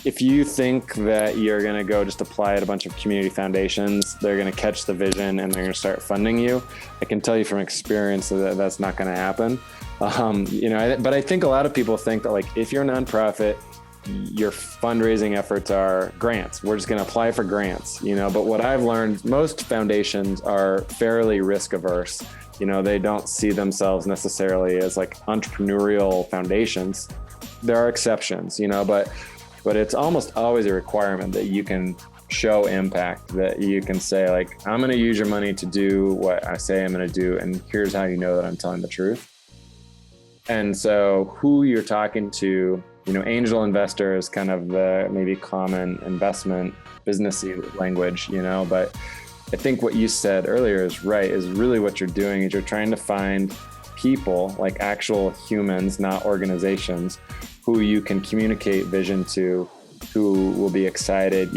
if you think that you're going to go just apply at a bunch of community foundations, they're going to catch the vision and they're going to start funding you. I can tell you from experience that that's not going to happen. But I think a lot of people think that, like, if you're a nonprofit, your fundraising efforts are grants. We're just going to apply for grants, but what I've learned, most foundations are fairly risk averse. They don't see themselves necessarily as like entrepreneurial foundations. There are exceptions, but it's almost always a requirement that you can show impact, that you can say, like, I'm going to use your money to do what I say I'm going to do. And here's how you know that I'm telling the truth. And so who you're talking to, angel investor is kind of the maybe common investment businessy language, but I think what you said earlier is right, is really what you're doing is you're trying to find people, like actual humans, not organizations, who you can communicate vision to, who will be excited,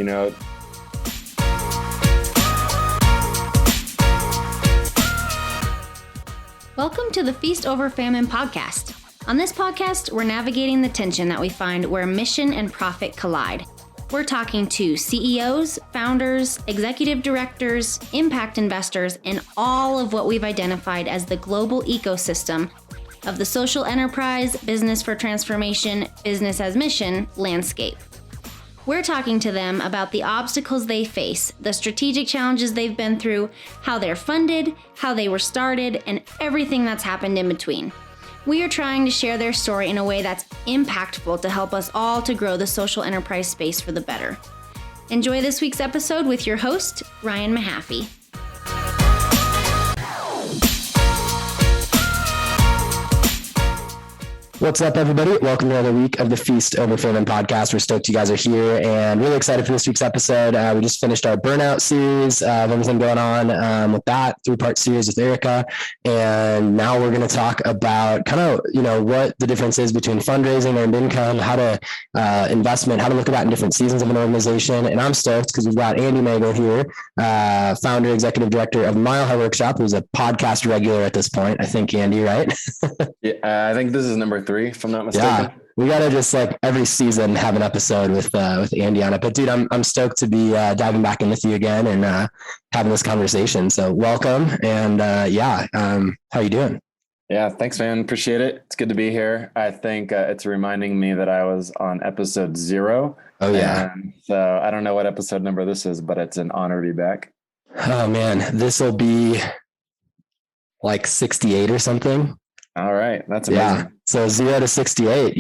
Welcome to the Feast Over Famine podcast. On this podcast, we're navigating the tension that we find where mission and profit collide. We're talking to CEOs, founders, executive directors, impact investors, and all of what we've identified as the global ecosystem of the social enterprise, business for transformation, business as mission landscape. We're talking to them about the obstacles they face, the strategic challenges they've been through, how they're funded, how they were started, and everything that's happened in between. We are trying to share their story in a way that's impactful to help us all to grow the social enterprise space for the better. Enjoy this week's episode with your host, Ryan Mahaffey. What's up, everybody? Welcome to another week of the Feast Over Famine podcast. We're stoked you guys are here and really excited for this week's episode. We just finished our burnout series of everything going on with that 3-part series with Erica. And now we're going to talk about kind of, what the difference is between fundraising, earned income, how to investment, how to look at that in different seasons of an organization. And I'm stoked because we've got Andy Magel here, founder, executive director of Mile High Workshop, who's a podcast regular at this point. I think, Andy, right? Yeah, I think this is number 3, if I'm not mistaken. Yeah, we got to just like every season have an episode with Andy on it. But dude, I'm stoked to be diving back in with you again and having this conversation. So welcome. And how you doing? Yeah, thanks, man. Appreciate it. It's good to be here. I think it's reminding me that I was on episode 0. Oh yeah. So I don't know what episode number this is, but it's an honor to be back. Oh man, this will be like 68 or something. All right. That's amazing. Yeah. So 0 to 68,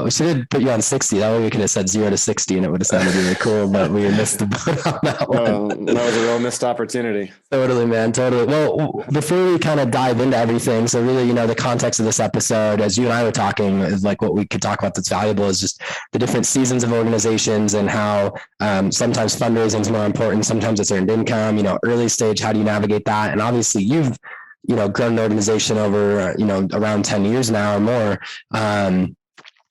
we should have put you on 60. That way we could have said 0 to 60 and it would have sounded really cool, but we missed the boat on that one. That was a real missed opportunity. Totally, man. Totally. Well, before we kind of dive into everything, so really, the context of this episode, as you and I were talking, is like what we could talk about that's valuable is just the different seasons of organizations and how sometimes fundraising is more important. Sometimes it's earned income, early stage, how do you navigate that? And obviously you've grown an organization over, around 10 years now or more, and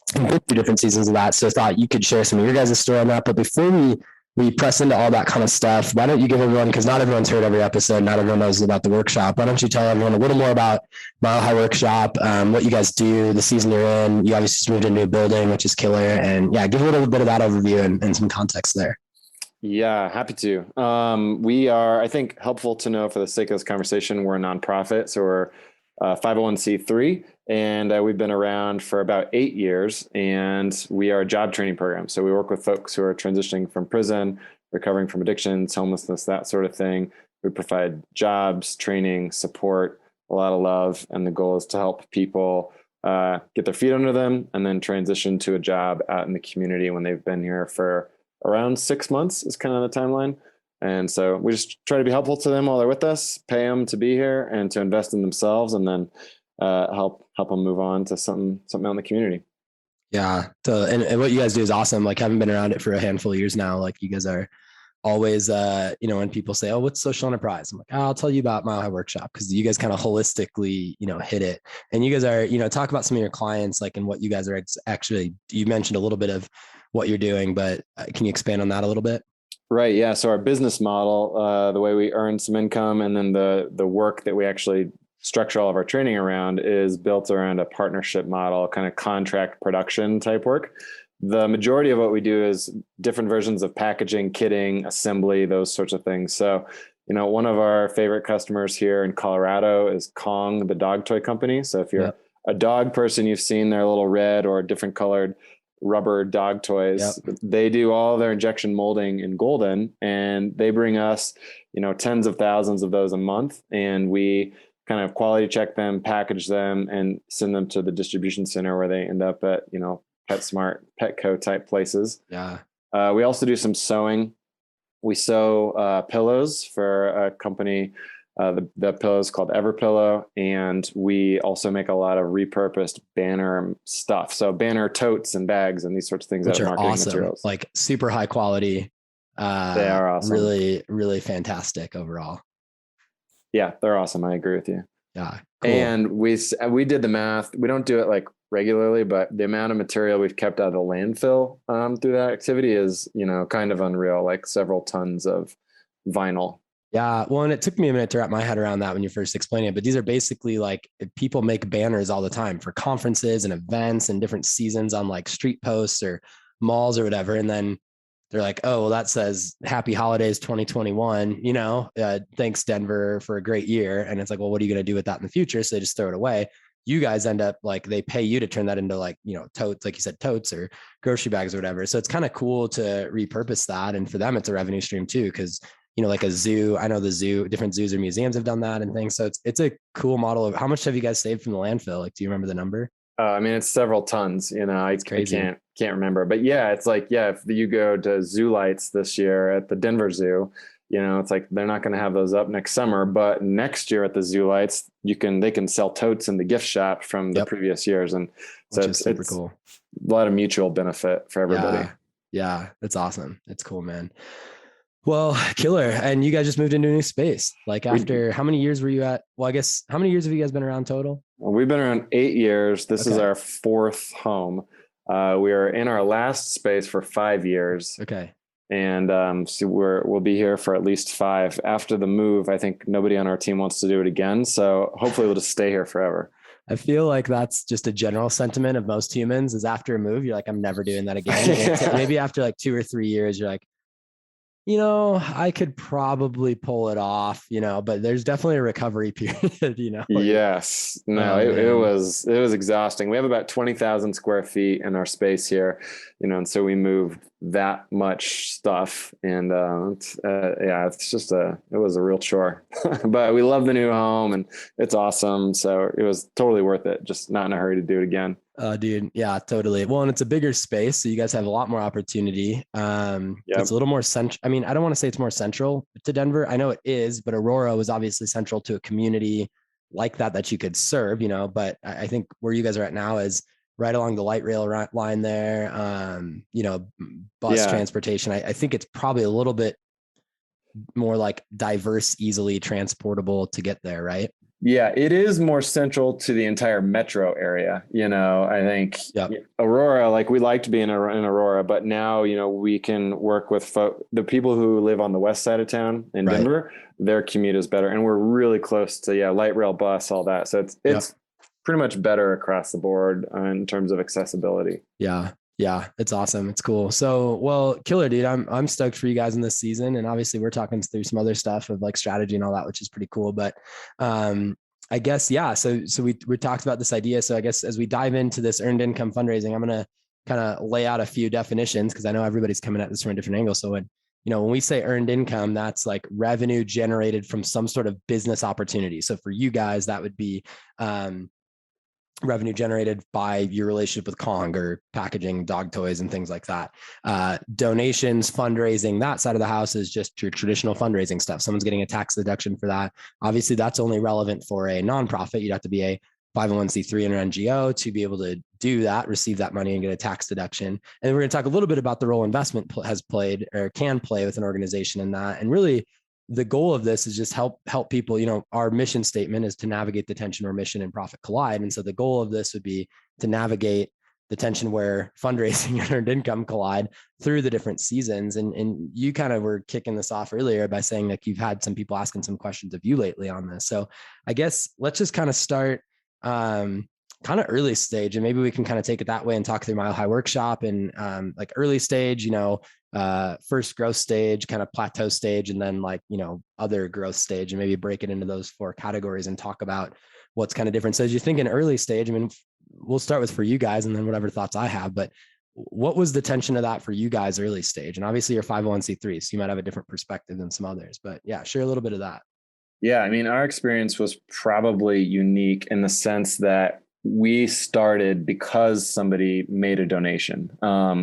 through different seasons of that. So I thought you could share some of your guys' story on that. But before we press into all that kind of stuff, why don't you give everyone, because not everyone's heard every episode, not everyone knows about the workshop. Why don't you tell everyone a little more about Mile High Workshop, what you guys do, the season you're in. You obviously just moved into a new building, which is killer. And yeah, give a little bit of that overview and some context there. Yeah, happy to. We are, I think, helpful to know for the sake of this conversation, we're a nonprofit. So we're 501c3, and we've been around for about 8 years, and we are a job training program. So we work with folks who are transitioning from prison, recovering from addictions, homelessness, that sort of thing. We provide jobs, training, support, a lot of love. And the goal is to help people get their feet under them and then transition to a job out in the community when they've been here for around 6 months is kind of the timeline. And so we just try to be helpful to them while they're with us, pay them to be here and to invest in themselves, and then help them move on to something out in the community. Yeah. So, and what you guys do is awesome. Like, having been around it for a handful of years now, like you guys are always, when people say, oh, what's social enterprise? I'm like, I'll tell you about Mile High Workshop, because you guys kind of holistically, hit it. And you guys are, talk about some of your clients, like, and what you guys are actually, you mentioned a little bit of what you're doing, but can you expand on that a little bit? Right. Yeah. So our business model, the way we earn some income, and then the work that we actually structure all of our training around is built around a partnership model, kind of contract production type work. the majority of what we do is different versions of packaging, kitting, assembly, those sorts of things. So, one of our favorite customers here in Colorado is Kong, the dog toy company. So if you're a dog person, you've seen their little red or different colored rubber dog toys. They do all their injection molding in Golden, and they bring us, tens of thousands of those a month. And we kind of quality check them, package them, and send them to the distribution center where they end up at, PetSmart, Petco type places. Yeah. We also do some sewing. We sew pillows for a company. The pillow is called Everpillow, and we also make a lot of repurposed banner stuff. So banner totes and bags and these sorts of things, which that are marketing awesome, materials. like super high quality. They are awesome. Really, really fantastic overall. Yeah, they're awesome. I agree with you. Yeah. Cool. And we did the math. We don't do it like regularly, but the amount of material we've kept out of the landfill through that activity is, kind of unreal, like several tons of vinyl. Yeah. Well, and it took me a minute to wrap my head around that when you first explained it, but these are basically like people make banners all the time for conferences and events and different seasons on like street posts or malls or whatever. And then they're like, oh, well, that says Happy Holidays 2021, thanks Denver for a great year. And it's like, well, what are you going to do with that in the future? So they just throw it away. You guys end up like, they pay you to turn that into like, totes, like you said, totes or grocery bags or whatever. So it's kind of cool to repurpose that. And for them, it's a revenue stream too. Cause like a zoo, I know the zoo, different zoos or museums have done that and things. So it's a cool model of how much have you guys saved from the landfill? Like, do you remember the number? It's several tons, It's crazy. I can't remember, but yeah, it's like, if you go to Zoo Lights this year at the Denver Zoo, it's like, they're not going to have those up next summer, but next year at the Zoo Lights, they can sell totes in the gift shop from the previous years. And so it's super cool. A lot of mutual benefit for everybody. Yeah. That's awesome. It's cool, man. Well, killer. And you guys just moved into a new space. Like after how many years were you at? Well, I guess how many years have you guys been around total? We've been around 8 years. This is our fourth home. We are in our last space for 5 years. Okay. And so we'll be here for at least 5. After the move, I think nobody on our team wants to do it again. So hopefully we'll just stay here forever. I feel like that's just a general sentiment of most humans is after a move, you're like, I'm never doing that again. Maybe after like 2 or 3 years, you're like, I could probably pull it off, but there's definitely a recovery period, Yes. No, it was exhausting. We have about 20,000 square feet in our space here, and so we moved that much stuff, and it's just it was a real chore, but we love the new home and it's awesome. So it was totally worth it. Just not in a hurry to do it again. Dude. Yeah, totally. Well, and it's a bigger space. So you guys have a lot more opportunity. It's a little more central. I mean, I don't want to say it's more central to Denver. I know it is, but Aurora was obviously central to a community like that you could serve, but I think where you guys are at now is right along the light rail line there. Bus transportation. I think it's probably a little bit more like diverse, easily transportable to get there. Right. Yeah, it is more central to the entire metro area. I think Aurora, like we liked being in Aurora, but now, we can work with the people who live on the west side of town in Denver, their commute is better. And we're really close to, light rail, bus, all that. So it's pretty much better across the board in terms of accessibility. Yeah. Yeah, it's awesome. It's cool. So, well, killer, dude. I'm stoked for you guys in this season, and obviously we're talking through some other stuff of like strategy and all that, which is pretty cool. But I guess So we talked about this idea. So I guess as we dive into this earned income fundraising, I'm gonna kind of lay out a few definitions because I know everybody's coming at this from a different angle. So when we say earned income, that's like revenue generated from some sort of business opportunity. So for you guys, that would be revenue generated by your relationship with Kong or packaging dog toys and things like that. Donations, fundraising, that side of the house is just your traditional fundraising stuff. Someone's getting a tax deduction for that. Obviously, that's only relevant for a nonprofit. You'd have to be a 501c3 and an NGO to be able to do that, receive that money and get a tax deduction. And we're going to talk a little bit about the role investment has played or can play with an organization in that. And really, the goal of this is just help people. Our mission statement is to navigate the tension where mission and profit collide. And so the goal of this would be to navigate the tension where fundraising and earned income collide through the different seasons. And you kind of were kicking this off earlier by saying like you've had some people asking some questions of you lately on this. So I guess let's just kind of start kind of early stage, and maybe we can kind of take it that way and talk through Mile High Workshop and like early stage, first growth stage, kind of plateau stage, and then like, other growth stage, and maybe break it into those 4 categories and talk about what's kind of different. So as you think in early stage, I mean, we'll start with for you guys and then whatever thoughts I have, but what was the tension of that for you guys early stage? And obviously you're 501c3, so you might have a different perspective than some others, but yeah, share a little bit of that. Yeah, I mean, our experience was probably unique in the sense that we started because somebody made a donation.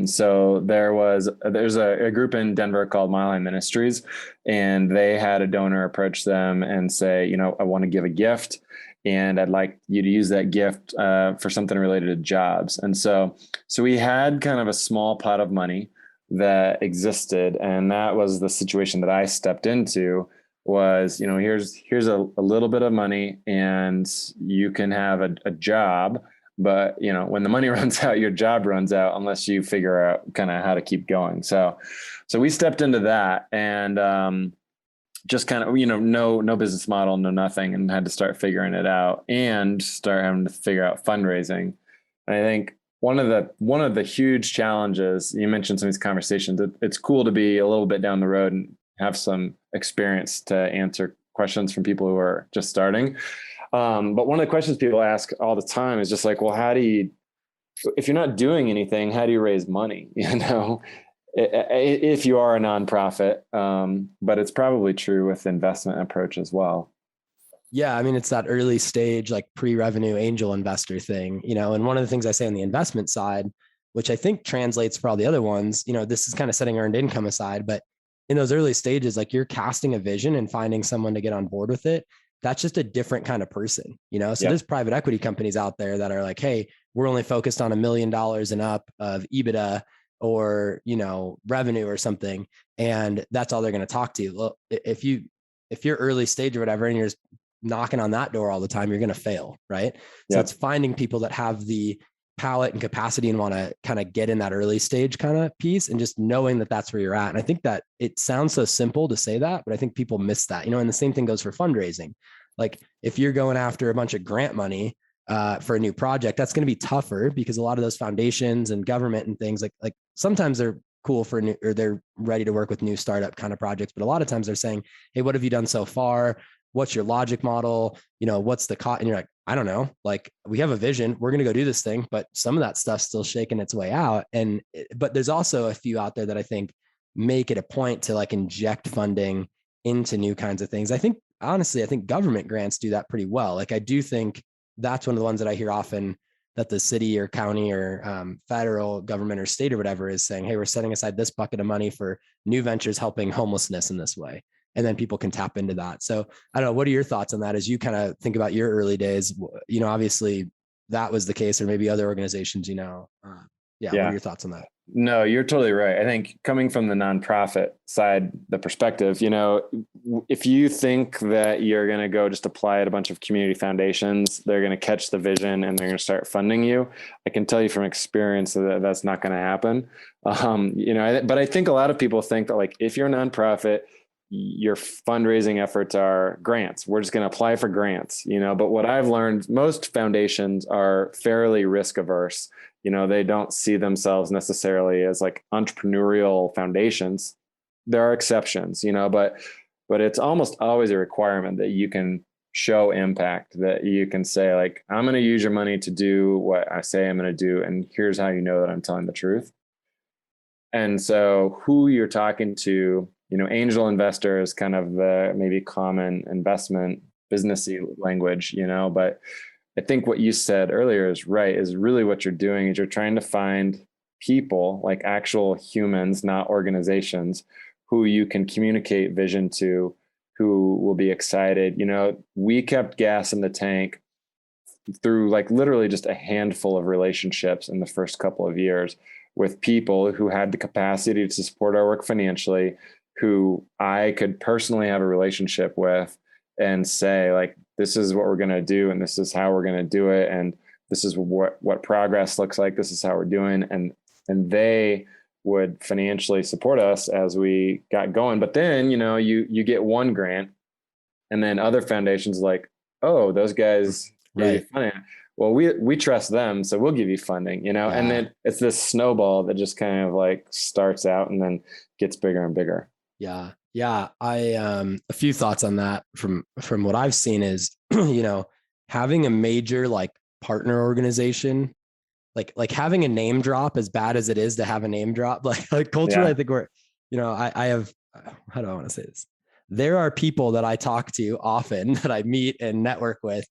So there's a group in Denver called Mile High Ministries, and they had a donor approach them and say, I want to give a gift, and I'd like you to use that gift for something related to jobs. And so we had kind of a small pot of money that existed, and that was the situation that I stepped into. Was, here's a little bit of money and you can have a job, but when the money runs out, your job runs out unless you figure out kind of how to keep going. So we stepped into that and just kind of, no business model, no nothing, and had to start figuring it out and start having to figure out fundraising. And I think one of the huge challenges, you mentioned some of these conversations, it's cool to be a little bit down the road and have some experience to answer questions from people who are just starting. But one of the questions people ask all the time is just like, well, if you're not doing anything, how do you raise money? If you are a nonprofit, but it's probably true with investment approach as well. Yeah. I mean, it's that early stage, like pre-revenue angel investor thing, and one of the things I say on the investment side, which I think translates for all the other ones, this is kind of setting earned income aside, but in those early stages, like you're casting a vision and finding someone to get on board with it. That's just a different kind of person, So Yep. There's private equity companies out there that are like, hey, we're only focused on $1 million and up of EBITDA or, revenue or something. And that's all they're going to talk to you. Well, if you're early stage or whatever, and you're just knocking on that door all the time, you're going to fail. Right. So Yep. It's finding people that have the palette and capacity and want to kind of get in that early stage kind of piece, and just knowing that that's where you're at. And I think that it sounds so simple to say that, but I think people miss that, and the same thing goes for fundraising. Like if you're going after a bunch of grant money for a new project, that's going to be tougher because a lot of those foundations and government and things like sometimes they're cool for new, or they're ready to work with new startup kind of projects. But a lot of times they're saying, hey, what have you done so far? What's your logic model? What's the cost? And you're like, I don't know. Like we have a vision, we're going to go do this thing, but some of that stuff's still shaking its way out. But there's also a few out there that I think make it a point to like inject funding into new kinds of things. I think government grants do that pretty well. Like I do think that's one of the ones that I hear often, that the city or county or federal government or state or whatever is saying, hey, we're setting aside this bucket of money for new ventures helping homelessness in this way. And then people can tap into that. So I don't know, what are your thoughts on that as you kind of think about your early days? Obviously that was the case, or maybe other organizations, what are your thoughts on that? No, you're totally right. I think coming from the nonprofit side, the perspective, if you think that you're going to go just apply at a bunch of community foundations, they're going to catch the vision and they're going to start funding you. I can tell you from experience that that's not going to happen. But I think a lot of people think that like, if you're a nonprofit, your fundraising efforts are grants. We're just going to apply for grants, but what I've learned, most foundations are fairly risk averse. They don't see themselves necessarily as like entrepreneurial foundations. There are exceptions, but it's almost always a requirement that you can show impact, that you can say like, I'm going to use your money to do what I say I'm going to do. And here's how you know that I'm telling the truth. And so who you're talking to, angel investor is kind of the maybe common investment businessy language, but I think what you said earlier is right, is really what you're doing is you're trying to find people, like actual humans, not organizations, who you can communicate vision to, who will be excited. We kept gas in the tank through like literally just a handful of relationships in the first couple of years with people who had the capacity to support our work financially, who I could personally have a relationship with and say like, this is what we're going to do. And this is how we're going to do it. And this is what progress looks like. This is how we're doing. And they would financially support us as we got going. But then, you get one grant and then other foundations like, oh, those guys, right. well, we trust them, so we'll give you funding, you know, and then it's this snowball that just kind of like starts out and then gets bigger and bigger. Yeah. Yeah. A few thoughts on that from what I've seen is, you know, having a major like partner organization, like having a name drop, as bad as it is to have a name drop, like culturally, I think we're, you know, I have, how do I want to say this? There are people that I talk to often that I meet and network with,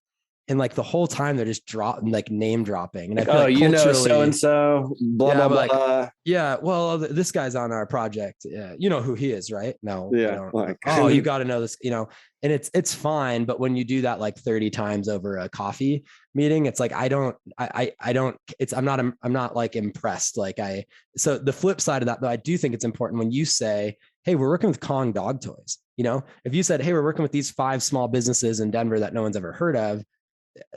and like the whole time they're just like name dropping. And I feel like you know, culturally, so-and-so, blah, yeah, blah, like, blah. yeah, well, this guy's on our project. Yeah, you know who he is, right? No, I Yeah. don't. Like, Oh, you got to know this, you know, and it's fine. But when you do that like 30 times over a coffee meeting, it's like, I don't, I'm not like impressed. So the flip side of that, though, I do think it's important when you say, hey, we're working with Kong dog toys. You know, if you said, hey, we're working with these 5 small businesses in Denver that no one's ever heard of,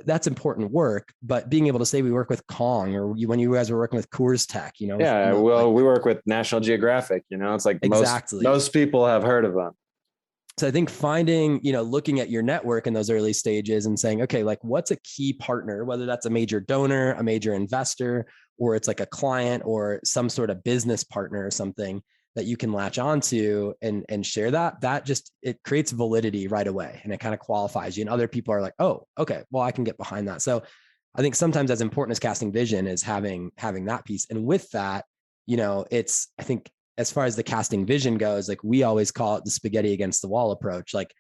that's important work. But being able to say we work with Kong, or when you guys were working with Coors Tech, you know, yeah, well, we work with National Geographic, you know, it's like exactly. most people have heard of them. So I think finding, you know, looking at your network in those early stages and saying, okay, like what's a key partner, whether that's a major donor, a major investor, or it's like a client or some sort of business partner or something that you can latch onto and share that just, it creates validity right away. And it kind of qualifies you. And other people are like, oh, okay, well, I can get behind that. So I think sometimes as important as casting vision is having that piece. And with that, you know, I think as far as the casting vision goes, like we always call it the spaghetti against the wall approach. Like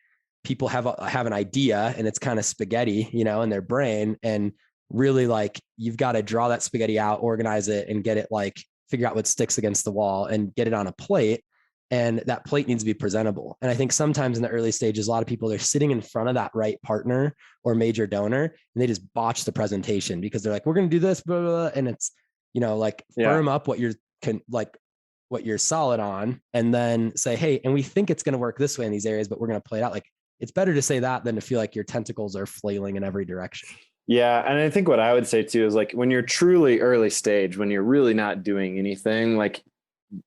people have an idea and it's kind of spaghetti, you know, in their brain. And really like, you've got to draw that spaghetti out, organize it, and get it like, figure out what sticks against the wall and get it on a plate. And that plate needs to be presentable. And I think sometimes in the early stages, a lot of people, they're sitting in front of that right partner or major donor, and they just botch the presentation because they're like, we're going to do this, blah, blah, blah. And it's, you know, like firm up what you're solid on, and then say, hey, and we think it's going to work this way in these areas, but we're going to play it out. Like it's better to say that than to feel like your tentacles are flailing in every direction. Yeah. And I think what I would say too is like when you're truly early stage, when you're really not doing anything, like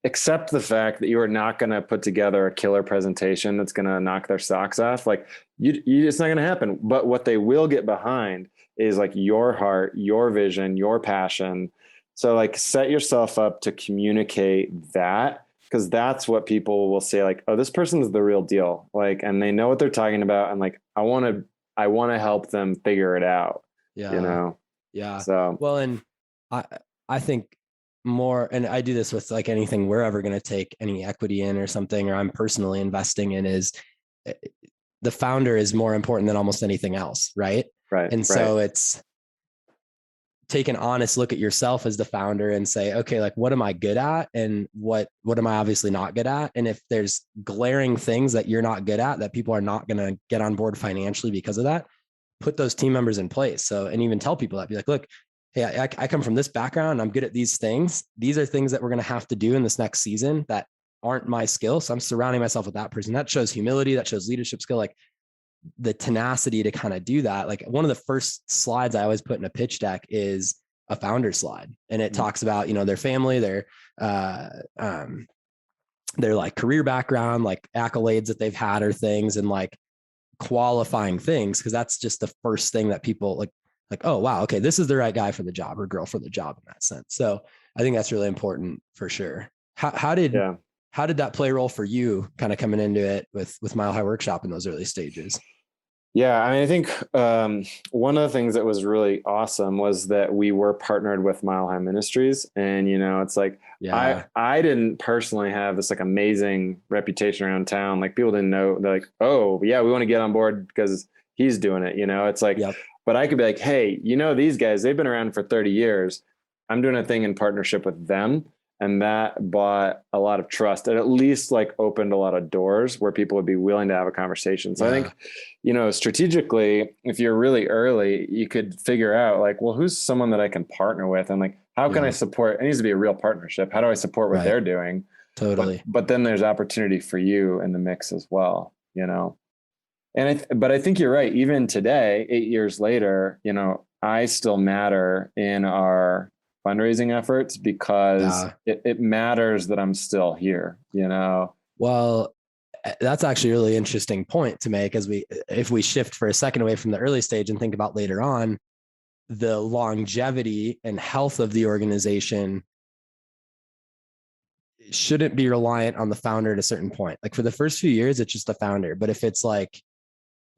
accept the fact that you are not going to put together a killer presentation that's going to knock their socks off. Like it's not going to happen. But what they will get behind is like your heart, your vision, your passion. So like set yourself up to communicate that, because that's what people will say, like, oh, this person is the real deal. Like, and they know what they're talking about. And like, I want to help them figure it out. Yeah. You know? Yeah. So, well, and I think more, and I do this with like anything we're ever going to take any equity in or something, or I'm personally investing in, is the founder is more important than almost anything else. Right. Right. And so it's take an honest look at yourself as the founder and say, okay, like what am I good at? And what am I obviously not good at? And if there's glaring things that you're not good at, that people are not going to get on board financially because of that, put those team members in place. So, and even tell people that, be like, look, hey, I come from this background. I'm good at these things. These are things that we're going to have to do in this next season that aren't my skill. So I'm surrounding myself with that person. That shows humility. That shows leadership skill, like the tenacity to kind of do that. Like one of the first slides I always put in a pitch deck is a founder slide. And it talks about, you know, their family, their like career background, like accolades that they've had or things, and like qualifying things. Cause that's just the first thing that people like, oh, wow, okay, this is the right guy for the job or girl for the job in that sense. So I think that's really important for sure. How did that play a role for you kind of coming into it with Mile High Workshop in those early stages? Yeah, I mean, I think one of the things that was really awesome was that we were partnered with Mile High Ministries. And, you know, it's like, I didn't personally have this like amazing reputation around town. Like people didn't know, they're like, oh yeah, we want to get on board because he's doing it. You know, it's like, but I could be like, hey, you know, these guys, they've been around for 30 years. I'm doing a thing in partnership with them. And that bought a lot of trust, and at least like opened a lot of doors where people would be willing to have a conversation. So I think, you know, strategically, if you're really early, you could figure out like, well, who's someone that I can partner with? And like, how can I support? It needs to be a real partnership. How do I support what they're doing? Totally. But then there's opportunity for you in the mix as well, you know? And but I think you're right. Even today, 8 years later, you know, I still matter in our fundraising efforts because it matters that I'm still here, you know? Well, that's actually a really interesting point to make if we shift for a second away from the early stage and think about later on, the longevity and health of the organization shouldn't be reliant on the founder at a certain point. Like for the first few years, it's just the founder. But if it's like,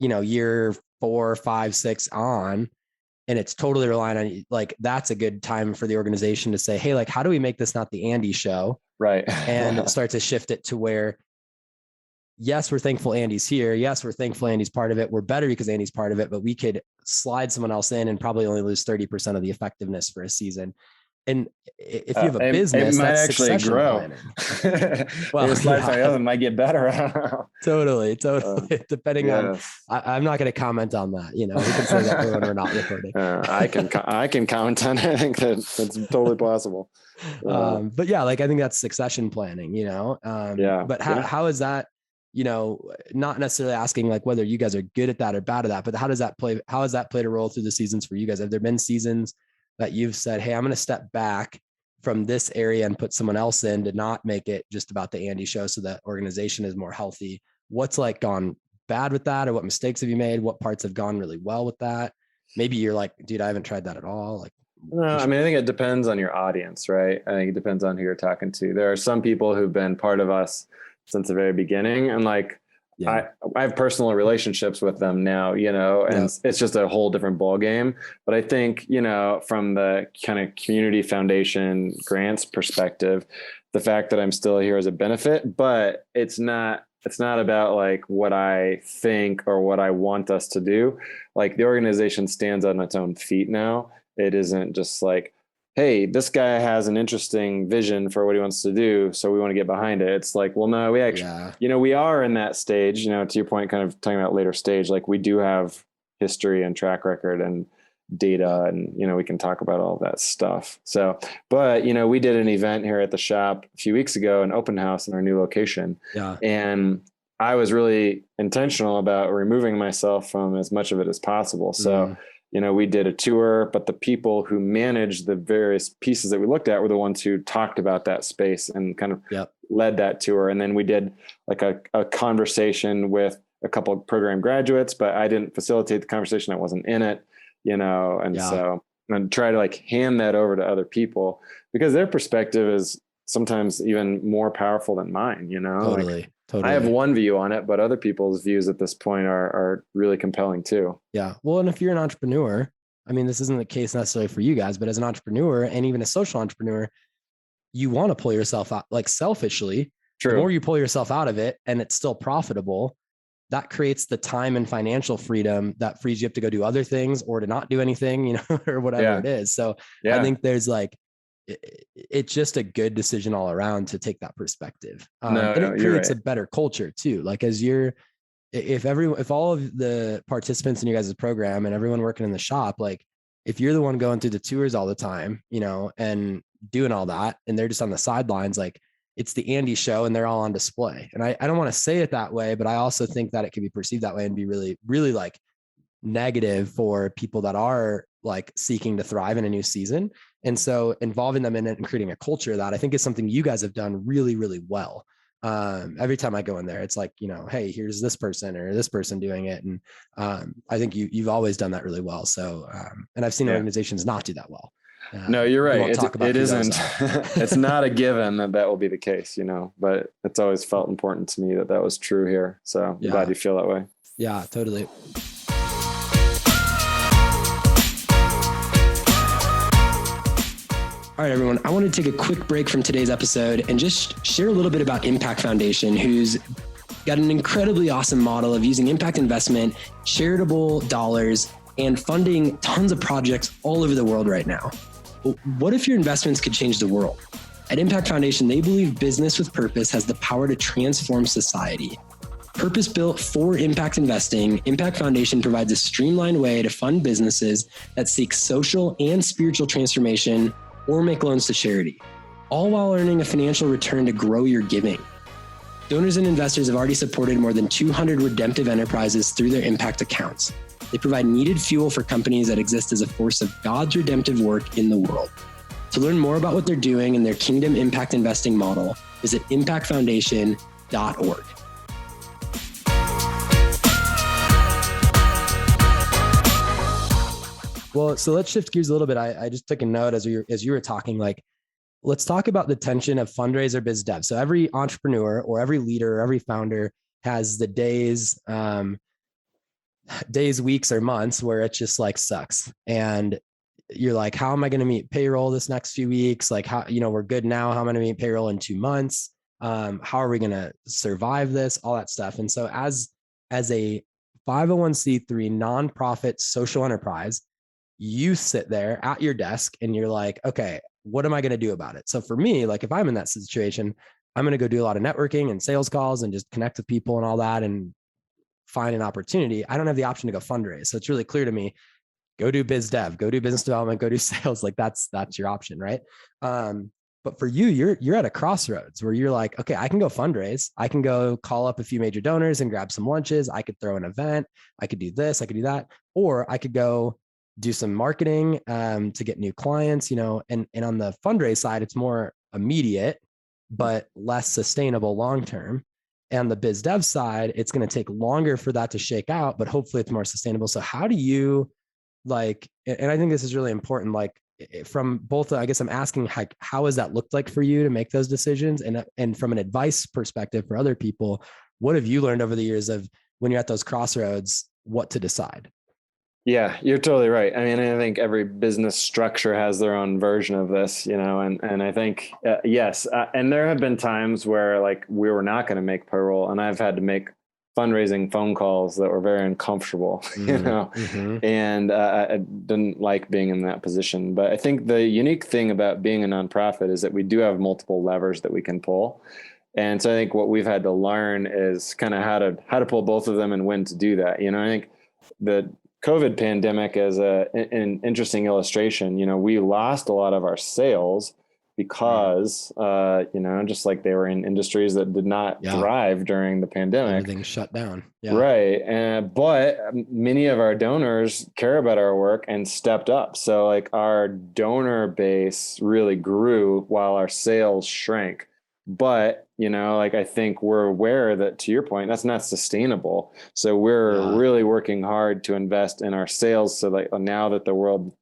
year 4, 5, 6 on, and it's totally reliant on, like, that's a good time for the organization to say, hey, like, how do we make this not the Andy show? Right. And start to shift it to where, yes, we're thankful Andy's here. Yes, we're thankful Andy's part of it. We're better because Andy's part of it, but we could slide someone else in and probably only lose 30% of the effectiveness for a season. And if you have a business, it might that's actually grow. Well, it might get better. Totally. Depending on, I'm not going to comment on that. We can say that when we're not recording. I can comment on it. I think that's totally possible. But yeah, like I think that's succession planning. But how is that? Not necessarily asking like whether you guys are good at that or bad at that, but how has that played a role through the seasons for you guys? Have there been seasons that you've said, hey, I'm going to step back from this area and put someone else in to not make it just about the Andy show so that organization is more healthy? What's like gone bad with that, or what mistakes have you made? What parts have gone really well with that? Maybe you're like, dude, I haven't tried that at all. Like, no, I mean, I think it depends on your audience, right? I think it depends on who you're talking to. There are some people who've been part of us since the very beginning, and like, I have personal relationships with them now, and it's just a whole different ball game. But I think, from the kind of community foundation grants perspective, the fact that I'm still here is a benefit, but it's not about like what I think or what I want us to do. Like the organization stands on its own feet now. It isn't just like, hey, this guy has an interesting vision for what he wants to do, so we want to get behind it. It's like, well, no, we actually, we are in that stage, to your point, kind of talking about later stage, like we do have history and track record and data, and, we can talk about all of that stuff. So, but, we did an event here at the shop a few weeks ago, an open house in our new location. Yeah. And I was really intentional about removing myself from as much of it as possible. So, we did a tour, but the people who managed the various pieces that we looked at were the ones who talked about that space and kind of led that tour. And then we did like a conversation with a couple of program graduates, but I didn't facilitate the conversation. I wasn't in it, so and try to like hand that over to other people because their perspective is sometimes even more powerful than mine, Totally. I have one view on it, but other people's views at this point are really compelling too. Yeah. Well, and if you're an entrepreneur, I mean, this isn't the case necessarily for you guys, but as an entrepreneur and even a social entrepreneur, you want to pull yourself out, like selfishly. True. The more you pull yourself out of it and it's still profitable, that creates the time and financial freedom that frees you up to go do other things or to not do anything, or whatever it is. So I think there's like, it's just a good decision all around to take that perspective. And it creates a better culture too. Like if all of the participants in you guys' program and everyone working in the shop, like if you're the one going through the tours all the time, and doing all that, and they're just on the sidelines, like it's the Andy show and they're all on display. And I don't want to say it that way, but I also think that it can be perceived that way and be really, really like negative for people that are like seeking to thrive in a new season. And so involving them in it and creating a culture that I think is something you guys have done really, really well. Every time I go in there, it's like, hey, here's this person or this person doing it. And I think you've always done that really well. So, and I've seen organizations not do that well. No, you're right. It isn't, it's not a given that will be the case, but it's always felt important to me that was true here. So I'm glad you feel that way. Yeah, totally. All right, everyone, I want to take a quick break from today's episode and just share a little bit about Impact Foundation, who's got an incredibly awesome model of using impact investment, charitable dollars, and funding tons of projects all over the world right now. What if your investments could change the world? At Impact Foundation, they believe business with purpose has the power to transform society. Purpose-built for impact investing, Impact Foundation provides a streamlined way to fund businesses that seek social and spiritual transformation or make loans to charity, all while earning a financial return to grow your giving. Donors and investors have already supported more than 200 redemptive enterprises through their impact accounts. They provide needed fuel for companies that exist as a force of God's redemptive work in the world. To learn more about what they're doing in their Kingdom Impact Investing model, visit impactfoundation.org. Well, so let's shift gears a little bit. I just took a note as you were talking, like, let's talk about the tension of fundraiser biz dev. So every entrepreneur or every leader or every founder has the days, weeks, or months where it just like sucks. And you're like, how am I going to meet payroll this next few weeks? Like, how, we're good now. How am I going to meet payroll in 2 months? How are we going to survive this? All that stuff. And so as a 501c3 nonprofit social enterprise, you sit there at your desk and you're like, okay, what am I going to do about it? So for me, like if I'm in that situation, I'm going to go do a lot of networking and sales calls and just connect with people and all that and find an opportunity. I don't have the option to go fundraise. So it's really clear to me, go do biz dev, go do business development, go do sales. Like that's your option. Right. But for you, you're at a crossroads where you're like, okay, I can go fundraise. I can go call up a few major donors and grab some lunches. I could throw an event. I could do this. I could do that. Or I could go do some marketing to get new clients, and on the fundraise side, it's more immediate, but less sustainable long-term. And the biz dev side, it's going to take longer for that to shake out, but hopefully it's more sustainable. So how do you and I think this is really important, like from both, I guess I'm asking how has that looked like for you to make those decisions? And from an advice perspective for other people, what have you learned over the years of when you're at those crossroads, what to decide? Yeah, you're totally right. I mean, I think every business structure has their own version of this, and I think, yes. And there have been times where like we were not going to make payroll and I've had to make fundraising phone calls that were very uncomfortable, Mm-hmm. and I didn't like being in that position. But I think the unique thing about being a nonprofit is that we do have multiple levers that we can pull. And so I think what we've had to learn is kind of how to pull both of them and when to do that. I think the COVID pandemic is an interesting illustration. We lost a lot of our sales because, just like they were in industries that did not thrive during the pandemic. Everything shut down. Yeah. Right. But many of our donors care about our work and stepped up. So like our donor base really grew while our sales shrank. But, I think we're aware that, to your point, that's not sustainable. So we're really working hard to invest in our sales. So like now that the world,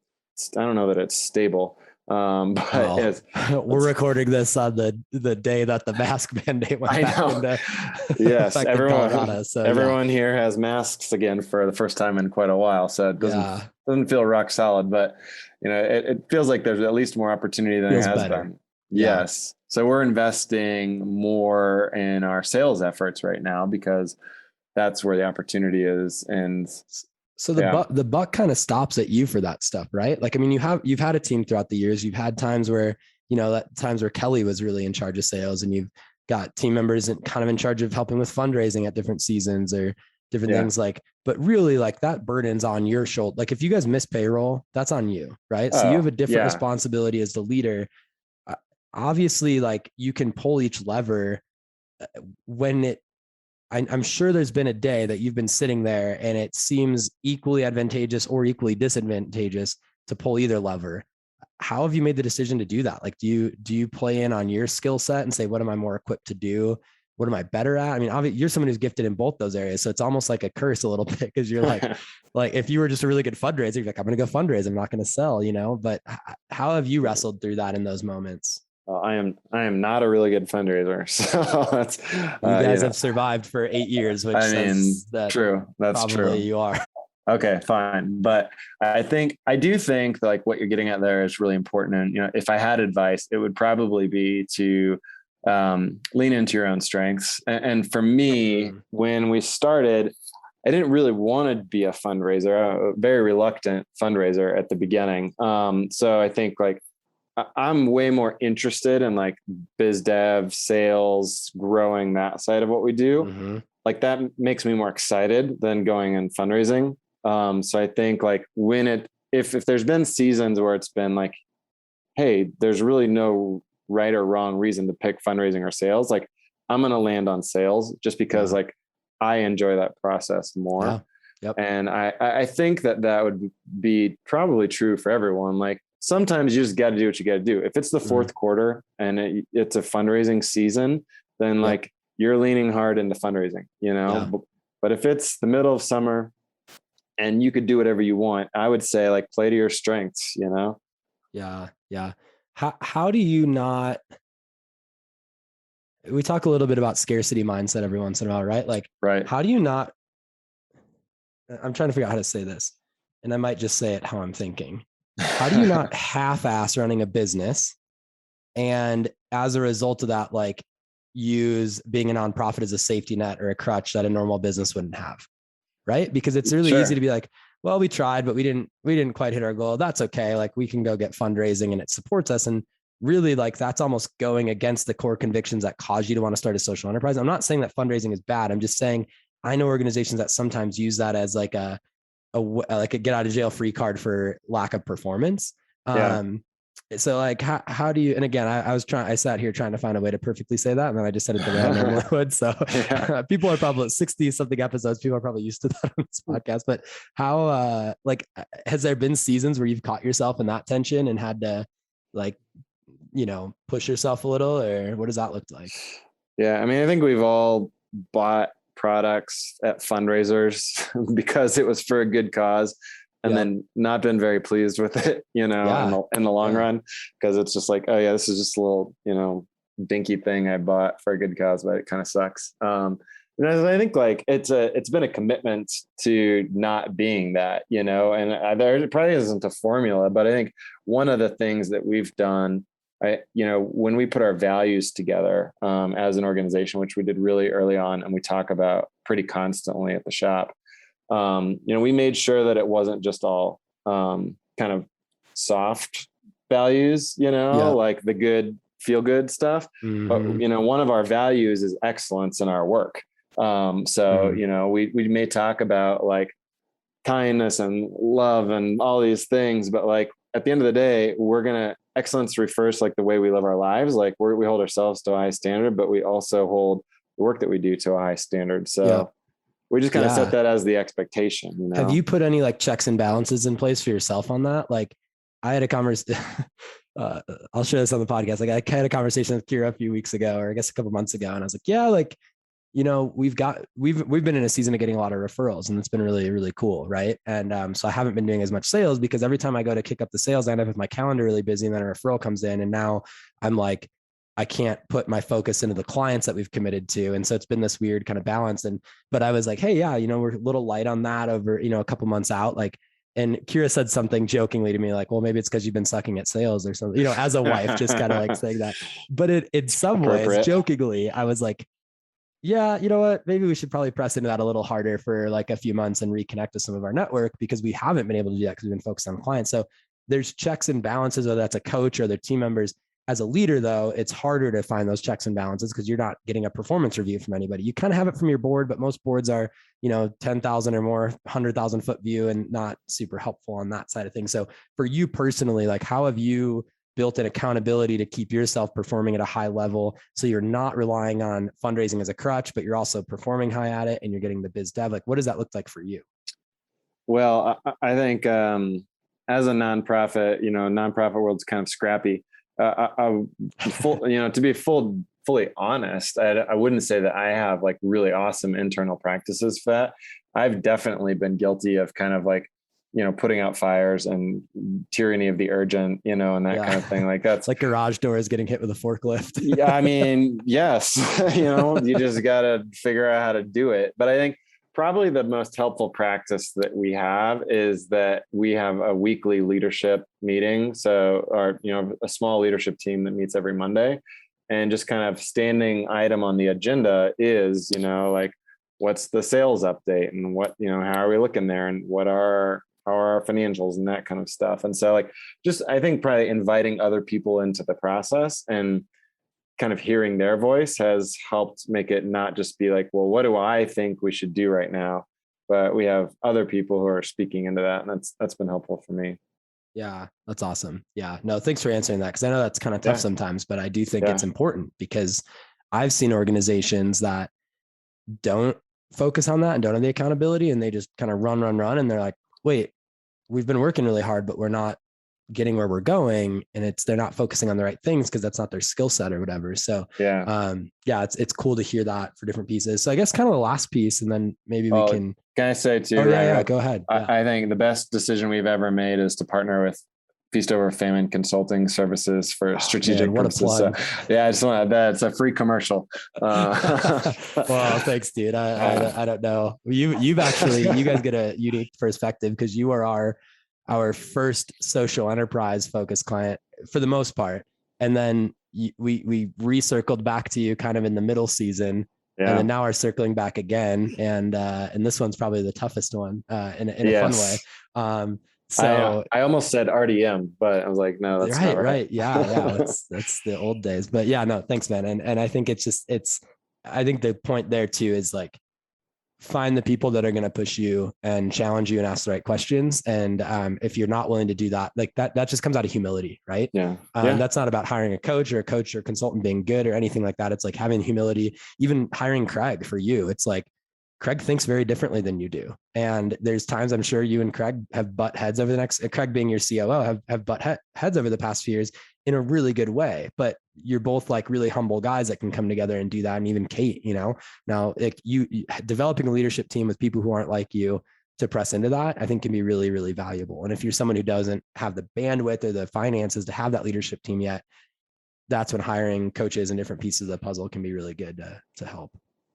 I don't know that it's stable. But we're recording this on the day that the mask mandate went back into yes, back everyone, Colorado, so everyone here has masks again for the first time in quite a while. So it doesn't feel rock solid, but it feels like there's at least more opportunity than it has been. Yes. So we're investing more in our sales efforts right now because that's where the opportunity is. And so the buck kind of stops at you for that stuff, right? Like, I mean, you've had a team throughout the years. You've had times where, times where Kelly was really in charge of sales, and you've got team members kind of in charge of helping with fundraising at different seasons or different things but really like that burden's on your shoulder. Like if you guys miss payroll, that's on you, right? So you have a different responsibility as the leader. Obviously, like you can pull each lever when I'm sure there's been a day that you've been sitting there and it seems equally advantageous or equally disadvantageous to pull either lever. How have you made the decision to do that? Like, do you play in on your skill set and say, what am I more equipped to do? What am I better at? I mean, obviously you're someone who's gifted in both those areas. So it's almost like a curse a little bit because you're like, if you were just a really good fundraiser, you're like, I'm going to go fundraise. I'm not going to sell, but how have you wrestled through that in those moments? I am not a really good fundraiser, so that's you guys have survived for 8 years, which says that true. That's true. You are. Okay, fine. But I do think like what you're getting at there is really important. And if I had advice, it would probably be to lean into your own strengths. And for me, when we started, I didn't really want to be a fundraiser, a very reluctant fundraiser at the beginning. So I think like I'm way more interested in like biz dev, sales, growing that side of what we do. Mm-hmm. Like that makes me more excited than going and fundraising. So I think like if there's been seasons where it's been like, hey, there's really no right or wrong reason to pick fundraising or sales. Like I'm going to land on sales just because like I enjoy that process more. Yeah. Yep. And I think that would be probably true for everyone. Like sometimes you just got to do what you got to do. If it's the fourth quarter and it's a fundraising season, then like you're leaning hard into fundraising, But if it's the middle of summer, and you could do whatever you want. I would say like play to your strengths, you know? Yeah. Yeah. How do you not, we talk a little bit about scarcity mindset every once in a while, right? Like, Right. how do you not, I'm trying to figure out how to say this, and I might just say it how I'm thinking. How do you not half-ass running a business, and as a result of that, like, use being a nonprofit as a safety net or a crutch that a normal business wouldn't have, right? Because it's really easy to be like, well, we tried, but we didn't quite hit our goal. That's okay. Like, we can go get fundraising and it supports us. And really, like, that's almost going against the core convictions that cause you to want to start a social enterprise. I'm not saying that fundraising is bad. I'm just saying I know organizations that sometimes use that as like a get out of jail free card for lack of performance. Yeah. So like, how do you, and again, I sat here trying to find a way to perfectly say that. And then I just said it the way I normally would. So people are probably 60 something episodes. People are probably used to that on this podcast, but how, like, has there been seasons where you've caught yourself in that tension and had to, like, push yourself a little, or what does that look like? Yeah. I mean, I think we've all bought products at fundraisers because it was for a good cause, and then not been very pleased with it, in the long run, because it's just like, oh yeah, this is just a little, dinky thing I bought for a good cause, but it kind of sucks. And I think like it's been a commitment to not being that, and there probably isn't a formula, but I think one of the things that we've done, when we put our values together as an organization, which we did really early on, and we talk about pretty constantly at the shop, we made sure that it wasn't just all kind of soft values, like the good feel good stuff. Mm-hmm. But, one of our values is excellence in our work. We may talk about like kindness and love and all these things, but like at the end of the day, excellence refers to like the way we live our lives. Like we hold ourselves to a high standard, but we also hold the work that we do to a high standard. So we just kind of set that as the expectation. Have you put any like checks and balances in place for yourself on that? Like, I had a conversation, I'll share this on the podcast. Like, I had a conversation with Kira a few weeks ago, or I guess a couple months ago. And I was like, yeah, like, we've been in a season of getting a lot of referrals, and it's been really, really cool. Right. And so I haven't been doing as much sales, because every time I go to kick up the sales, I end up with my calendar really busy, and then a referral comes in, and now I'm like, I can't put my focus into the clients that we've committed to. And so it's been this weird kind of balance. But I was like, hey, yeah, we're a little light on that over, a couple months out. Like, and Kira said something jokingly to me, like, well, maybe it's because you've been sucking at sales or something, as a wife, just kind of like saying that. But in some ways, jokingly, I was like, yeah, you know what, maybe we should probably press into that a little harder for like a few months and reconnect to some of our network, because we haven't been able to do that because we've been focused on clients. So there's checks and balances, whether that's a coach or their team members. As a leader, though, it's harder to find those checks and balances because you're not getting a performance review from anybody. You kind of have it from your board, but most boards are, 10,000 or more, 100,000 foot view, and not super helpful on that side of things. So for you personally, like, how have you built an accountability to keep yourself performing at a high level, so you're not relying on fundraising as a crutch, but you're also performing high at it and you're getting the biz dev? Like, what does that look like for you? Well, I think as a nonprofit, nonprofit world's kind of scrappy. To be fully honest, I wouldn't say that I have like really awesome internal practices for that. I've definitely been guilty of kind of like, putting out fires and tyranny of the urgent, and that kind of thing. Like, that's like garage doors getting hit with a forklift. Yeah. I mean, yes, you just got to figure out how to do it. But I think probably the most helpful practice that we have is that we have a weekly leadership meeting. So a small leadership team that meets every Monday, and just kind of standing item on the agenda is, like, what's the sales update, and what, how are we looking there, and how are our financials, and that kind of stuff. And so like, just, I think probably inviting other people into the process and kind of hearing their voice has helped make it not just be like, well, what do I think we should do right now? But we have other people who are speaking into that. And that's been helpful for me. Yeah, that's awesome. Yeah, no, thanks for answering that. Cause I know that's kind of tough sometimes, but I do think it's important, because I've seen organizations that don't focus on that and don't have the accountability, and they just kind of run. And they're like, wait, we've been working really hard, but we're not getting where we're going, and they're not focusing on the right things because that's not their skill set or whatever. So it's cool to hear that for different pieces. So I guess kind of the last piece, and then maybe we can I say too? Oh, Ryan, go ahead. I think the best decision we've ever made is to partner with Feast Over Famine Consulting Services for strategic purposes. So, I just want that. It's a free commercial. Well, thanks, dude. I don't know. You guys get a unique perspective because you are our first social enterprise focused client for the most part. And then we recircled back to you kind of in the middle season. Yeah. And then now we're circling back again. And this one's probably the toughest one in a fun way. So I almost said RDM, but I was like, no, that's right, not right. Yeah. That's the old days, but yeah, no, thanks, man. And I think I think the point there too is like, find the people that are going to push you and challenge you and ask the right questions. And if you're not willing to do that, like that just comes out of humility, right? Yeah. That's not about hiring a coach or consultant being good or anything like that. It's like having humility, even hiring Craig for you. It's like, Craig thinks very differently than you do. And there's times I'm sure you and Craig have butt heads over Craig being your COO have butt heads over the past few years in a really good way, but you're both like really humble guys that can come together and do that. And even Kate, now like you developing a leadership team with people who aren't like you to press into that, I think can be really, really valuable. And if you're someone who doesn't have the bandwidth or the finances to have that leadership team yet, that's when hiring coaches and different pieces of the puzzle can be really good to help.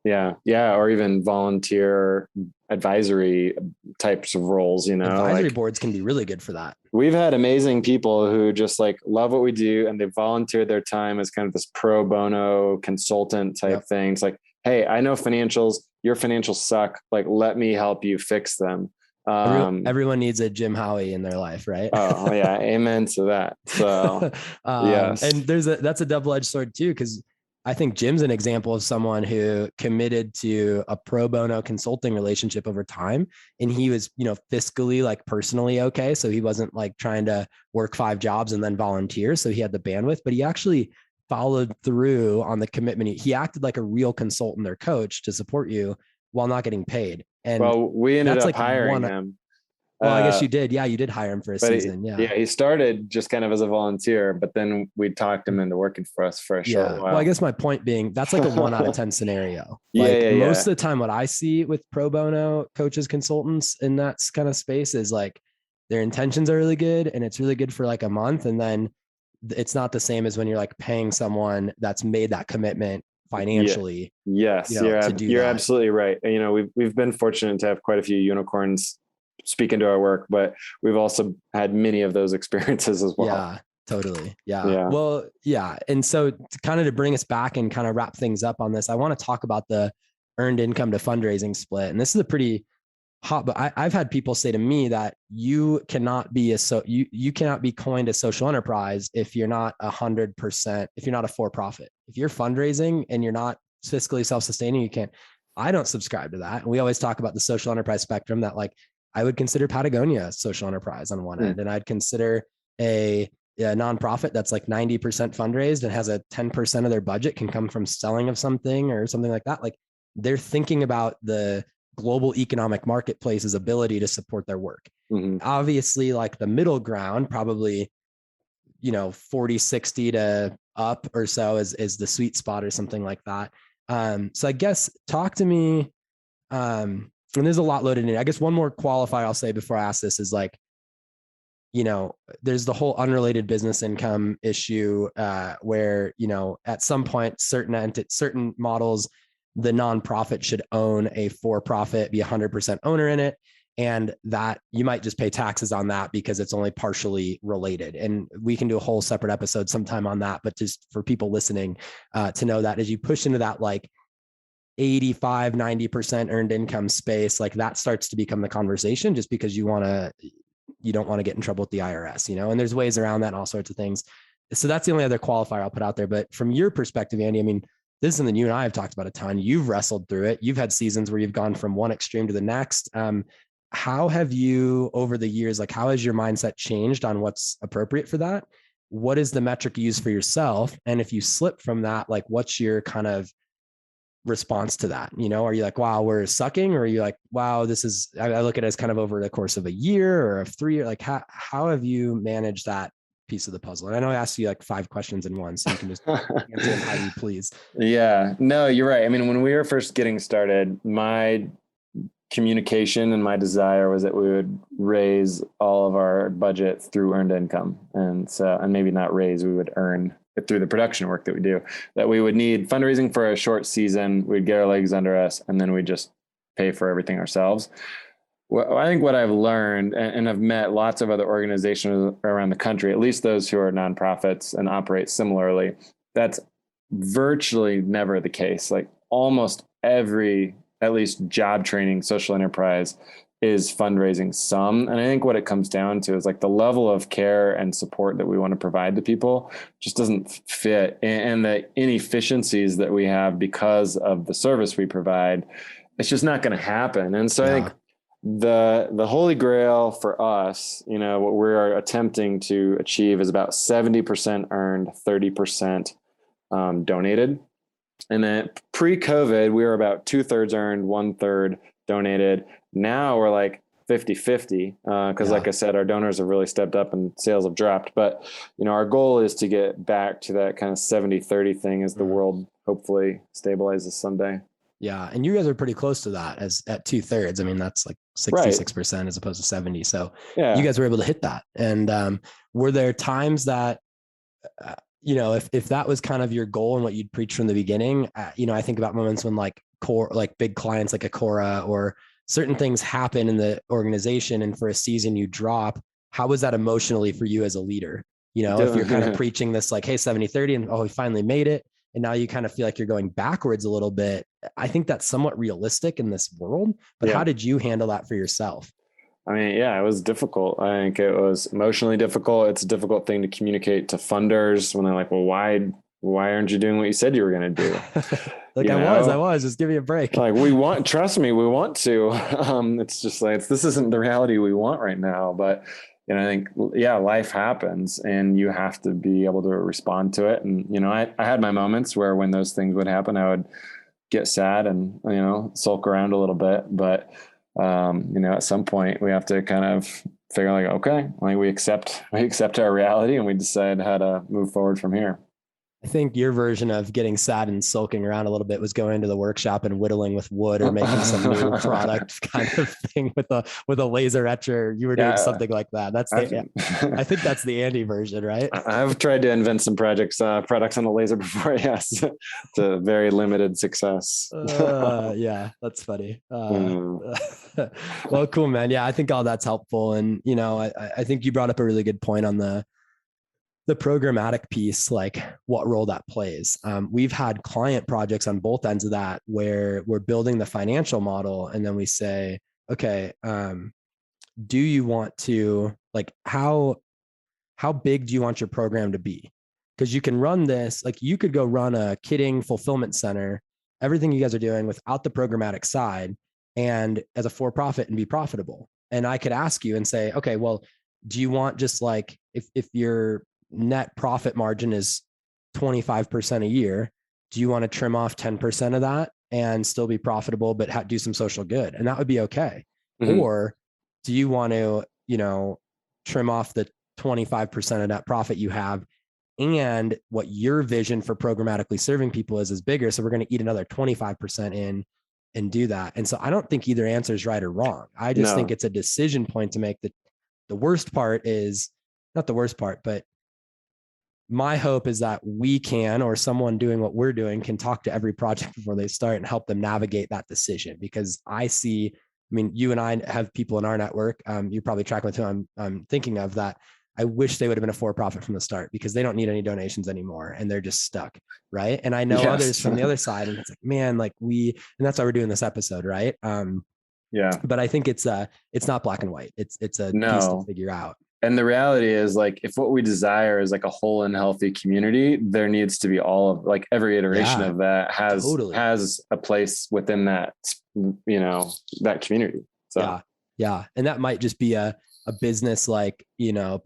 Yeah. Or even volunteer advisory types of roles, advisory boards can be really good for that. We've had amazing people who just like love what we do, and they volunteered their time as kind of this pro bono consultant type thing. It's like, hey, I know financials, your financials suck. Like, let me help you fix them. Everyone needs a Jim Howie in their life, right? Oh yeah. Amen to that. So yes. And that's a double-edged sword too, because I think Jim's an example of someone who committed to a pro bono consulting relationship over time. And he was, fiscally, like personally okay. So he wasn't like trying to work 5 jobs and then volunteer. So he had the bandwidth, but he actually followed through on the commitment. He acted like a real consultant or coach to support you while not getting paid. And we ended up hiring him. Well, I guess you did. Yeah, you did hire him for a season. He started just kind of as a volunteer, but then we talked him into working for us for a short while. Well, I guess my point being that's like a 1 out of 10 scenario. Most of the time, what I see with pro bono coaches, consultants in that kind of space is like their intentions are really good and it's really good for like a month. And then it's not the same as when you're like paying someone that's made that commitment financially. Yes, you're absolutely right. We've been fortunate to have quite a few unicorns speak into our work, but we've also had many of those experiences as well. Yeah, totally. Yeah. Well, yeah. And so to bring us back and kind of wrap things up on this, I want to talk about the earned income to fundraising split. And this is a pretty hot, but I've had people say to me that you cannot be you cannot be coined a social enterprise if you're not 100%, if you're not a for-profit. If you're fundraising and you're not fiscally self-sustaining, you can't. I don't subscribe to that. And we always talk about the social enterprise spectrum that like, I would consider Patagonia a social enterprise on one end, and I'd consider a nonprofit that's like 90% fundraised and has a 10% of their budget can come from selling of something or something like that. Like they're thinking about the global economic marketplace's ability to support their work. Mm-hmm. Obviously, like the middle ground, probably, 40, 60 to up or so is the sweet spot or something like that. So I guess talk to me. And there's a lot loaded in it. I guess one more qualifier I'll say before I ask this is like, there's the whole unrelated business income issue where, at some point, certain models, the nonprofit should own a for-profit, be 100% owner in it. And that you might just pay taxes on that because it's only partially related. And we can do a whole separate episode sometime on that. But just for people listening to know that as you push into that, like 85, 90% earned income space, like that starts to become the conversation just because you don't want to get in trouble with the IRS, and there's ways around that and all sorts of things. So that's the only other qualifier I'll put out there. But from your perspective, Andy, I mean, this is something you and I have talked about a ton. You've wrestled through it. You've had seasons where you've gone from one extreme to the next. How have you over the years, like how has your mindset changed on what's appropriate for that? What is the metric you use for yourself? And if you slip from that, like what's your kind of response to that? You know, are you like, wow, we're sucking? Or are you like, wow, I look at it as kind of over the course of a year or of 3 years. Like how have you managed that piece of the puzzle? And I know I asked you like 5 questions in one, so you can just answer them how you please. Yeah, no, you're right. I mean, when we were first getting started, my communication and my desire was that we would raise all of our budget through earned income. And maybe not raise, we would earn it through the production work that we do, that we would need fundraising for a short season. We'd get our legs under us, and then we'd just pay for everything ourselves. Well, I think what I've learned, and I've met lots of other organizations around the country, at least those who are nonprofits and operate similarly, that's virtually never the case. Like almost every, at least job training, social enterprise is fundraising some. And I think what it comes down to is like the level of care and support that we want to provide to people just doesn't fit. And the inefficiencies that we have because of the service we provide, it's just not going to happen. And so I think the holy grail for us, you know, what we're attempting to achieve is about 70% earned, 30% donated. And then pre-COVID, we were about 2/3 earned, 1/3 donated. Now we're like 50-50 because like I said, our donors have really stepped up and sales have dropped. But, you know, our goal is to get back to that kind of 70-30 thing as the world hopefully stabilizes someday. Yeah. And you guys are pretty close to that as at 2/3. I mean, that's like 66% as opposed to 70. So you guys were able to hit that. And were there times that, you know, if that was kind of your goal and what you'd preach from the beginning, you know, I think about moments when like big clients like Acora or certain things happen in the organization and for a season you drop. How was that emotionally for you as a leader? You know, if you're kind of preaching this like, hey, 70-30 and we finally made it. And now you kind of feel like you're going backwards a little bit. I think that's somewhat realistic in this world, but how did you handle that for yourself? I mean, it was difficult. I think it was emotionally difficult. It's a difficult thing to communicate to funders when they're like, well, why aren't you doing what you said you were going to do? Like I was, just give me a break. Like trust me, we want to. It's just like, this isn't the reality we want right now. But, you know, I think, life happens and you have to be able to respond to it. And, you know, I had my moments where when those things would happen, I would get sad and, you know, sulk around a little bit. But, you know, at some point we have to kind of figure like, okay, like we accept our reality and we decide how to move forward from here. I think your version of getting sad and sulking around a little bit was going to the workshop and whittling with wood or making some new product kind of thing with a laser etcher. You were doing something like that. I think that's the Andy version, right? I've tried to invent some products on a laser before. Yes. To very limited success. Yeah, that's funny. Well, cool, man. Yeah. I think all that's helpful. And, you know, I think you brought up a really good point on the programmatic piece, like what role that plays. We've had client projects on both ends of that where we're building the financial model and then we say, okay, do you want to, like, how big do you want your program to be? Because you can run this, like you could go run a kitting fulfillment center, everything you guys are doing without the programmatic side and as a for-profit and be profitable. And I could ask you and say, okay, well, do you want just like, if your net profit margin is 25% a year, do you want to trim off 10% of that and still be profitable, but do some social good? And that would be okay. Mm-hmm. Or do you want to, you know, trim off the 25% of net profit you have and what your vision for programmatically serving people is bigger. So we're going to eat another 25% in and do that. And so I don't think either answer is right or wrong. I just think it's a decision point to make. The worst part is not the worst part, but my hope is that we can, or someone doing what we're doing can talk to every project before they start and help them navigate that decision. Because you and I have people in our network. You're probably tracking with who I'm thinking of that. I wish they would have been a for-profit from the start because they don't need any donations anymore and they're just stuck. Right. And I know others from the other side and it's like, man, like and that's why we're doing this episode. Right. But I think it's not black and white. It's a piece to figure out. And the reality is, like, if what we desire is like a whole and healthy community, there needs to be all of, like, every iteration of that has a place within that, you know, that community. So yeah. And that might just be a business like,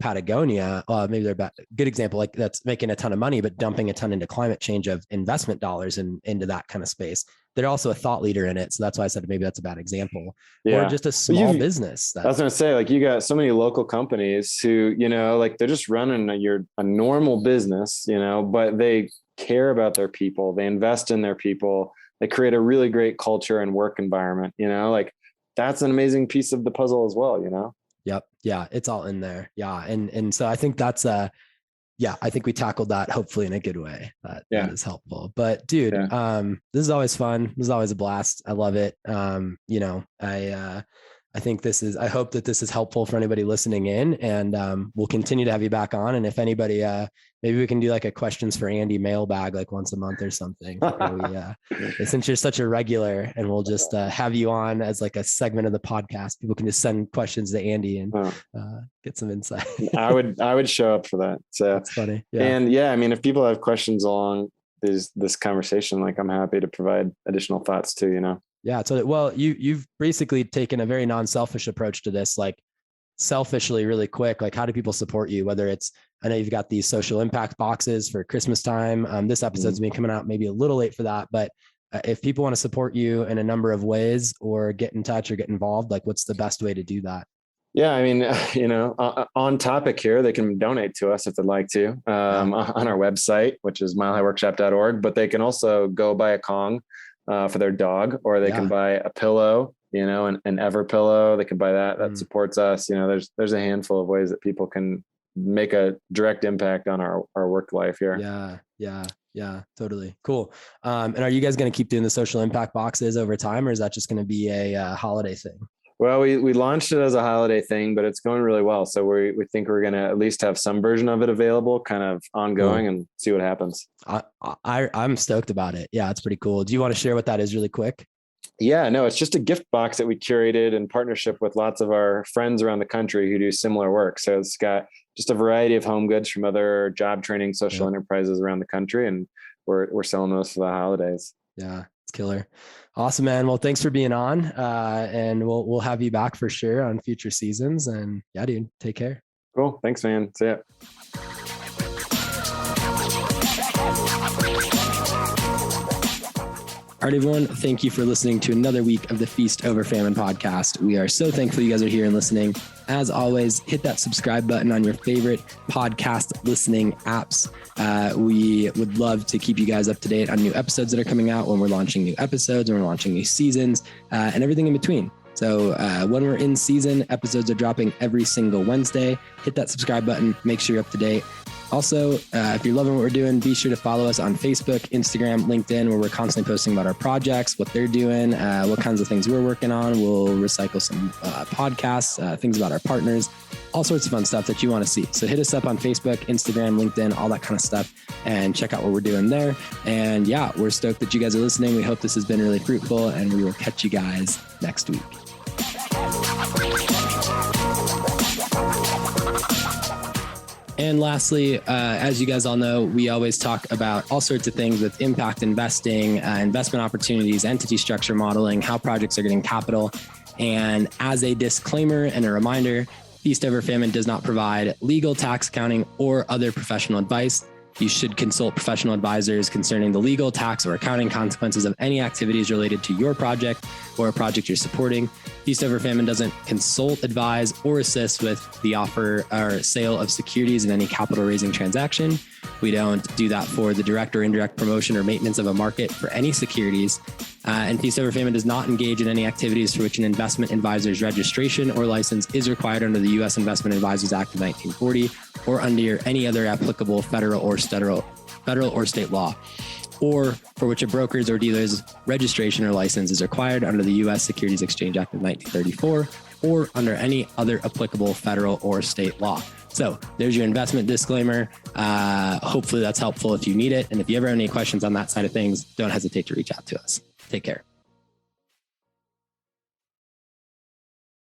Patagonia, maybe they're a good example, like that's making a ton of money, but dumping a ton into climate change of investment dollars and into that kind of space. They're also a thought leader in it. So that's why I said maybe that's a bad example. Or just a small business. I was going to say, like, you got so many local companies who, like they're just running a normal business, but they care about their people. They invest in their people. They create a really great culture and work environment, like that's an amazing piece of the puzzle as well, Yep. Yeah. It's all in there. Yeah. And so I think that's I think we tackled that hopefully in a good way. That is helpful. But dude, this is always fun. This is always a blast. I love it. I think I hope that this is helpful for anybody listening in, and we'll continue to have you back on. And if anybody, maybe we can do like a questions for Andy mailbag, like once a month or something. Since you're such a regular, and we'll just have you on as like a segment of the podcast. People can just send questions to Andy and get some insight. I would show up for that. So that's funny. Yeah. And I mean, if people have questions along this conversation, like I'm happy to provide additional thoughts too, Yeah. So, well, you've basically taken a very non-selfish approach to this, like selfishly really quick. Like, how do people support you? Whether it's, I know you've got these social impact boxes for Christmas time. This episode's been coming out maybe a little late for that, but if people want to support you in a number of ways or get in touch or get involved, like what's the best way to do that? Yeah. I mean, on topic here, they can donate to us if they'd like to, on our website, which is milehighworkshop.org, but they can also go buy a Kong for their dog, or they can buy a pillow, an Ever pillow. They can buy that supports us. There's a handful of ways that people can make a direct impact on our work life here. Yeah, totally. Cool. And are you guys going to keep doing the social impact boxes over time, or is that just going to be a holiday thing? Well, we launched it as a holiday thing, but it's going really well. So we think we're going to at least have some version of it available, kind of ongoing, and see what happens. I'm stoked about it. Yeah, it's pretty cool. Do you want to share what that is really quick? Yeah, no, it's just a gift box that we curated in partnership with lots of our friends around the country who do similar work. So it's got just a variety of home goods from other job training social enterprises around the country, and we're selling those for the holidays. Yeah, it's killer. Awesome, man. Well, thanks for being on. And we'll have you back for sure on future seasons. And yeah, dude, take care. Cool. Thanks, man. See ya. All right, everyone. Thank you for listening to another week of the Feast Over Famine podcast. We are so thankful you guys are here and listening. As always, hit that subscribe button on your favorite podcast listening apps. We would love to keep you guys up to date on new episodes that are coming out, when we're launching new episodes, when we're launching new seasons, and everything in between. So when we're in season, episodes are dropping every single Wednesday. Hit that subscribe button. Make sure you're up to date. Also, if you're loving what we're doing, be sure to follow us on Facebook, Instagram, LinkedIn, where we're constantly posting about our projects, what they're doing, what kinds of things we're working on. We'll recycle some podcasts, things about our partners, all sorts of fun stuff that you want to see. So hit us up on Facebook, Instagram, LinkedIn, all that kind of stuff, and check out what we're doing there. And yeah, we're stoked that you guys are listening. We hope this has been really fruitful, and we will catch you guys next week. And lastly, as you guys all know, we always talk about all sorts of things with impact investing, investment opportunities, entity structure modeling, how projects are getting capital. And as a disclaimer and a reminder, Feast Over Famine does not provide legal, tax, accounting, or other professional advice. You should consult professional advisors concerning the legal, tax, or accounting consequences of any activities related to your project or a project you're supporting. Feast Over Famine doesn't consult, advise, or assist with the offer or sale of securities in any capital raising transaction. We don't do that for the direct or indirect promotion or maintenance of a market for any securities. And Feast Over Famine does not engage in any activities for which an investment advisor's registration or license is required under the U.S. Investment Advisors Act of 1940 or under any other applicable federal or state law, or for which a broker's or dealer's registration or license is required under the U.S. Securities Exchange Act of 1934 or under any other applicable federal or state law. So there's your investment disclaimer. Hopefully that's helpful if you need it. And if you ever have any questions on that side of things, don't hesitate to reach out to us. Take care.